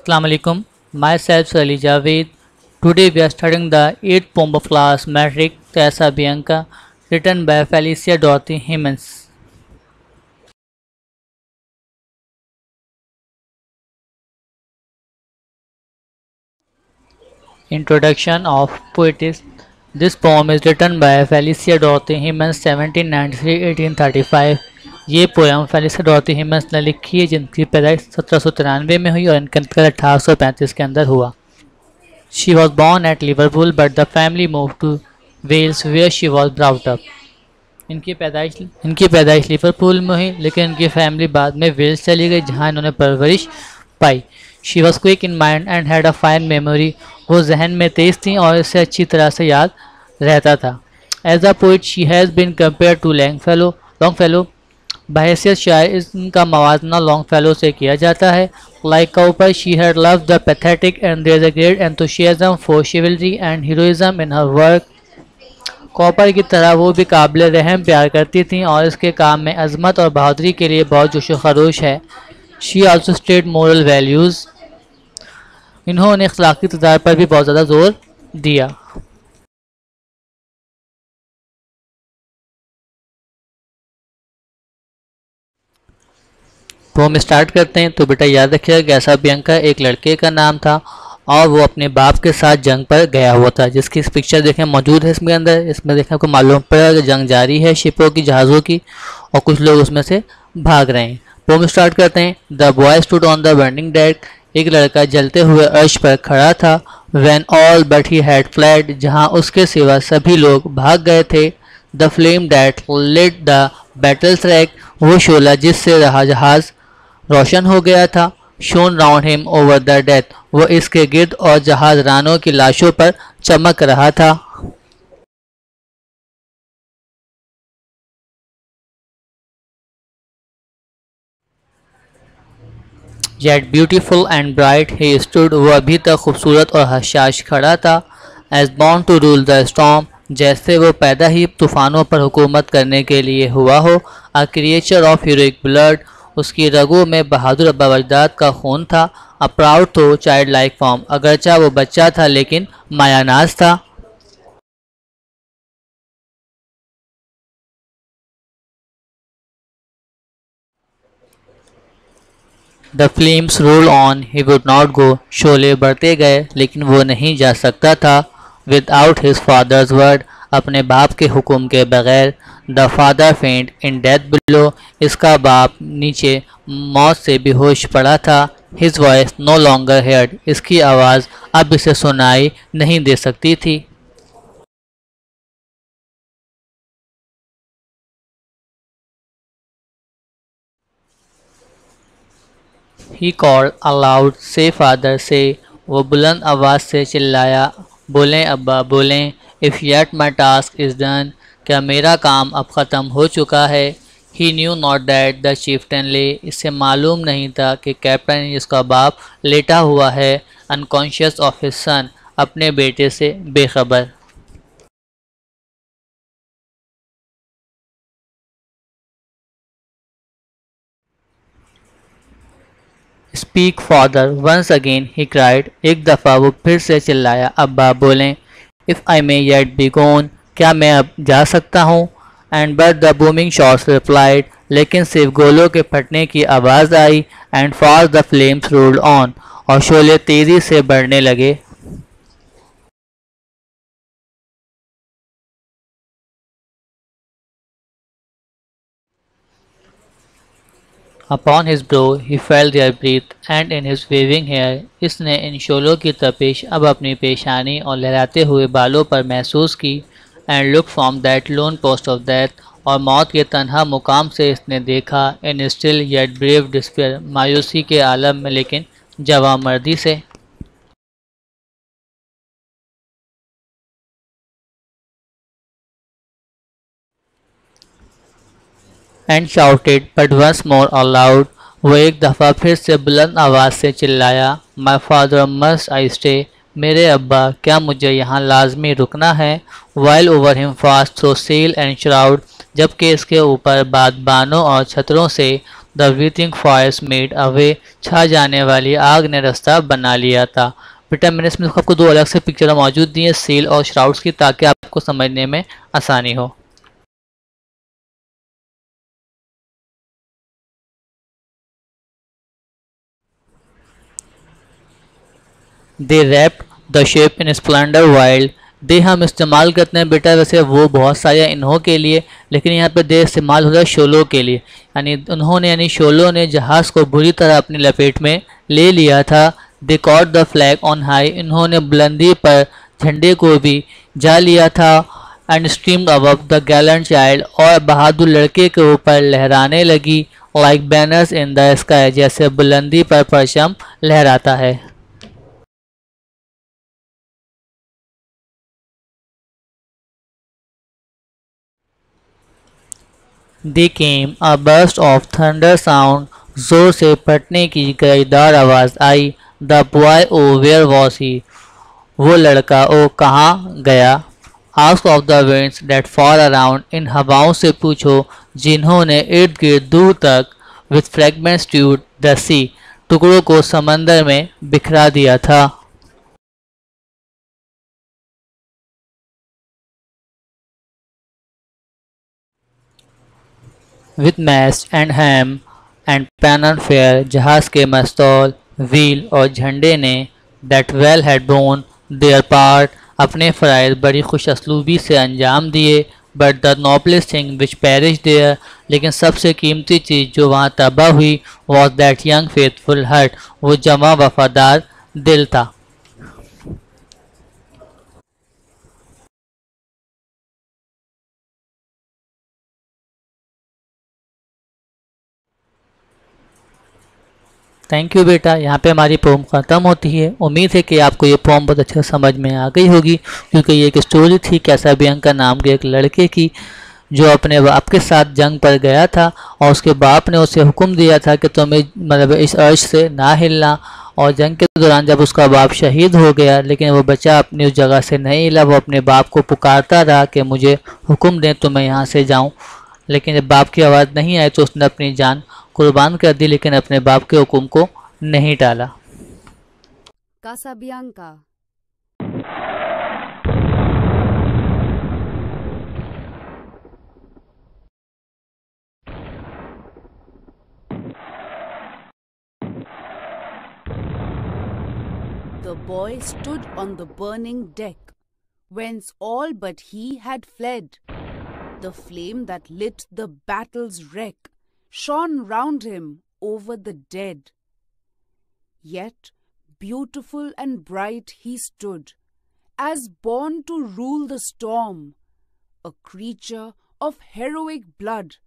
Assalamu alaikum. Myself Sali Javed. Today we are studying the 8th poem of class Metric Teresa Bianca, written by Felicia Dorothy Hemans. Introduction of Poetess. This poem is written by Felicia Dorothy Hemans 1793-1835. ये poem Felicia डॉर्थी हिमन्स ने लिखी है जिनकी पैदाइश 1793 में हुई और इनका इंतकाल 1835 के अंदर हुआ। She was born at Liverpool but the family moved to Wales where she was brought up. इनकी पैदाइश लिवरपूल में हुई लेकिन इनकी फैमिली बाद में वेल्स चली गई जहां इन्होंने परवरिश पाई। She was quick in mind and had a fine memory. वो जहन में तेज़ थी और इसे अच्छी तरह से याद रहता था। As a poet she has been compared to Longfellow. बहैसियत शायर इनका मवाजना लॉन्गफेलो से किया जाता है। Like Cowper, she had loved the pathetic and there is a great enthusiasm for chivalry and heroism in her work. Copper की तरह वो भी काबिल रहम प्यार करती थीं और इसके काम में अजमत और बहादुरी के लिए बहुत जोश व खरोश है। She also stated moral values. इन्होंने अखलाकी इक़्तिदार पर भी बहुत ज़्यादा जोर दिया। तो हम स्टार्ट करते हैं। तो बेटा याद रखिएगा कैसा बियंका एक लड़के का नाम था और वो अपने बाप के साथ जंग पर गया हुआ था, जिसकी इस पिक्चर देखें मौजूद है इसमें अंदर। इसमें देखें आपको मालूम पड़ेगा कि जंग जारी है शिपों की, जहाज़ों की, और कुछ लोग उसमें से भाग रहे हैं। तो हम स्टार्ट करते हैं। The boy stood on the burning deck. एक लड़का जलते हुए अर्श पर खड़ा था। When all but he had fled. जहाँ उसके सिवा सभी लोग भाग गए थे। The flame that lit the battle track. वो शोला जिससे रहा जहाज़ रोशन हो गया था। Shone round him over the death. वो इसके गिर्द और जहाज रानों की लाशों पर चमक रहा था। Yet beautiful and bright he stood। वो अभी तक खूबसूरत और हशाश खड़ा था। As born to rule the storm। जैसे वो पैदा ही तूफ़ानों पर हुकूमत करने के लिए हुआ हो। A creature of heroic blood। उसकी रगों में बहादुर अब्बावजदाद का खून था। अ प्राउड तो चाइल्ड लाइक फॉर्म। अगरचा वो बच्चा था लेकिन मायानाज था। The flames roll on he would not go. Sholay बढ़ते गए लेकिन वो नहीं जा सकता था। Without his father's word. अपने बाप के हुक्म के बगैर। द फादर फेंट इन डेथ बिलो। इसका बाप नीचे मौत से बेहोश पड़ा था। His voice no longer heard. इसकी आवाज़ अब इसे सुनाई नहीं दे सकती थी। He called aloud say father say. वो बुलंद आवाज़ से चिल्लाया, बोलें अब्बा बोलें। If yet my task is done. क्या मेरा काम अब ख़त्म हो चुका है। He knew not that the chieftain lay. इससे मालूम नहीं था कि कैप्टन जिसका बाप लेटा हुआ है अनकॉन्शियस ऑफ हिज सन। अपने बेटे से बेखबर। Speak father once again he cried. एक दफ़ा वो फिर से चिल्लाया, अब्बा बोलें। If I may yet be gone. क्या मैं अब जा सकता हूँ। And but the booming shots replied. लेकिन सिर्फ गोलों के फटने की आवाज़ आई। And fast the flames rolled on. और शोले तेज़ी से बढ़ने लगे। Upon his brow he felt their breath and in his waving hair। इसने इन शोलों की तपिश अब अपनी पेशानी और लहराते हुए बालों पर महसूस की। And look from that lone post of death. और मौत के तन्हा मुकाम से इसने देखा। In still yet brave despair. मायूसी के आलम में लेकिन जवां मर्दी से। And shouted but once more aloud. वो एक दफ़ा फिर से बुलंद आवाज़ से चिल्लाया, my father must I stay. मेरे अब्बा क्या मुझे यहाँ लाजमी रुकना है। While over him fast through sail and shroud. जबकि इसके ऊपर बादबानों और छतरों से द वीथिंग फॉयर्स मेड अवे, छा जाने वाली आग ने रास्ता बना लिया था। बेटा मैंने इसमें आपको दो अलग से पिक्चर मौजूद दी हैं सेल और श्राउड्स की, ताकि आपको समझने में आसानी हो। They wrapped the ship in splendour wild. दे हम इस्तेमाल करते हैं बेटा वैसे वो बहुत सारे इन्हों के लिए, लेकिन यहाँ पे दे इस्तेमाल होता है शोलों के लिए, यानी उन्होंने यानी शोलों ने जहाज़ को बुरी तरह अपनी लपेट में ले लिया था। They caught the flag on high, इन्होंने बुलंदी पर झंडे को भी जा लिया था। And streamed above the gallant child, और बहादुर लड़के के ऊपर लहराने लगी। Like banners in the sky, जैसे बुलंदी पर परचम लहराता है। They came a burst of thunder sound, जोर से फटने की गरजदार आवाज़ आई। The boy oh where was he, वो लड़का ओ कहाँ गया। Ask of the winds that far around, इन हवाओं से पूछो जिन्होंने इर्द गिर्द दूर तक। विथ फ्रेगमेंट्स ट्यूड द सी, टुकड़ों को समंदर में बिखरा दिया था। With mast and helm and pennon fair, जहाज के मस्तौल व्हील और झंडे ने। That well had borne their part, अपने फ़राइज़ बड़ी खुश असलूबी से अंजाम दिए। But the noblest thing which perished there, लेकिन सबसे कीमती चीज़ जो वहाँ तबाह हुई was that young faithful heart, वो जमा वफादार दिल था। थैंक यू बेटा, यहाँ पे हमारी पोम ख़त्म होती है। उम्मीद है कि आपको ये पोम बहुत अच्छे से समझ में आ गई होगी, क्योंकि ये एक स्टोरी थी कैसाबियंका नाम के एक लड़के की, जो अपने बाप के साथ जंग पर गया था और उसके बाप ने उसे हुक्म दिया था कि तुम्हें मतलब इस अर्श से ना हिलना। और जंग के दौरान जब उसका बाप शहीद हो गया, लेकिन वो बच्चा अपनी उस जगह से नहीं हिला, वो अपने बाप को पुकारता रहा कि मुझे हुक्म दें तो मैं यहाँ से जाऊँ। लेकिन जब बाप की आवाज़ नहीं आई तो उसने अपनी जान कुर्बान कर दी, लेकिन अपने बाप के हुक्म को नहीं टाला। Casabianca. The boy stood on the burning deck, whence all but he had fled. The flame that lit the battle's wreck shone round him over the dead. Yet beautiful and bright he stood, as born to rule the storm, a creature of heroic blood,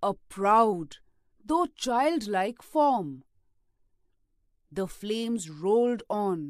a proud, though childlike form. The flames rolled on.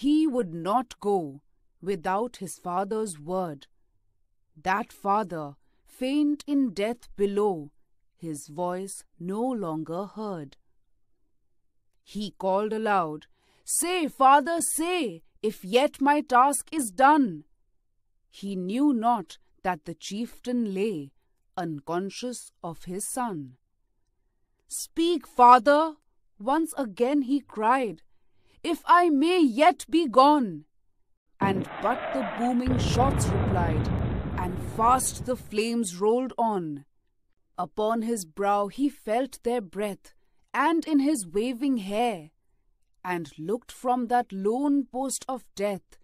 He would not go without his father's word. That father, faint in death below, his voice no longer heard. He called aloud, "Say, father, say, if yet my task is done." He knew not that the chieftain lay, unconscious of his son. "Speak, father," once again he cried, "if I may yet be gone." And but the booming shots replied, and fast the flames rolled on. Upon his brow he felt their breath, and in his waving hair, and looked from that lone post of death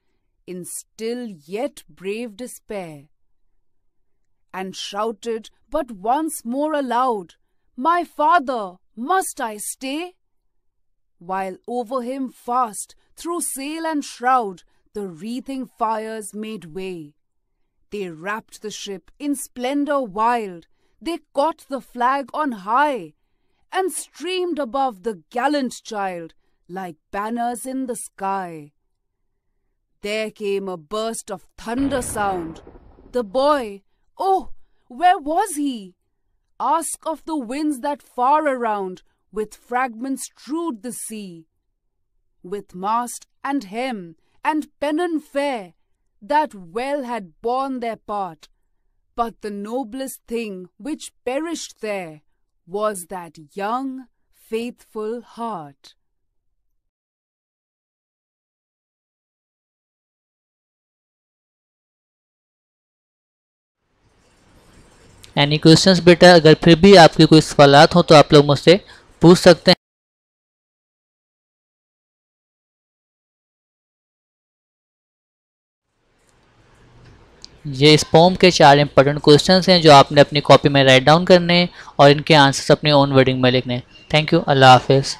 in still yet brave despair, and shouted but once more aloud, "My father, must I stay?" While over him fast, through sail and shroud, the wreathing fires made way. They wrapped the ship in splendor wild, they caught the flag on high, and streamed above the gallant child like banners in the sky. There came a burst of thunder sound. The boy, oh, where was he? Ask of the winds that far around with fragments strewed the sea. With mast and hem and pennon fair, that well had borne their part. But the noblest thing which perished there was that young, faithful heart. Any questions बेटा? अगर फिर भी आपके कोई सवालात हो तो आप लोग मुझसे पूछ सकते हैं। ये इस पोम के 4 इंपॉर्टेंट क्वेश्चंस हैं जो आपने अपनी कॉपी में राइट डाउन करने हैं और इनके आंसर्स अपनी ओन वर्डिंग में लिखने हैं। Thank you. अल्लाह हाफिज़।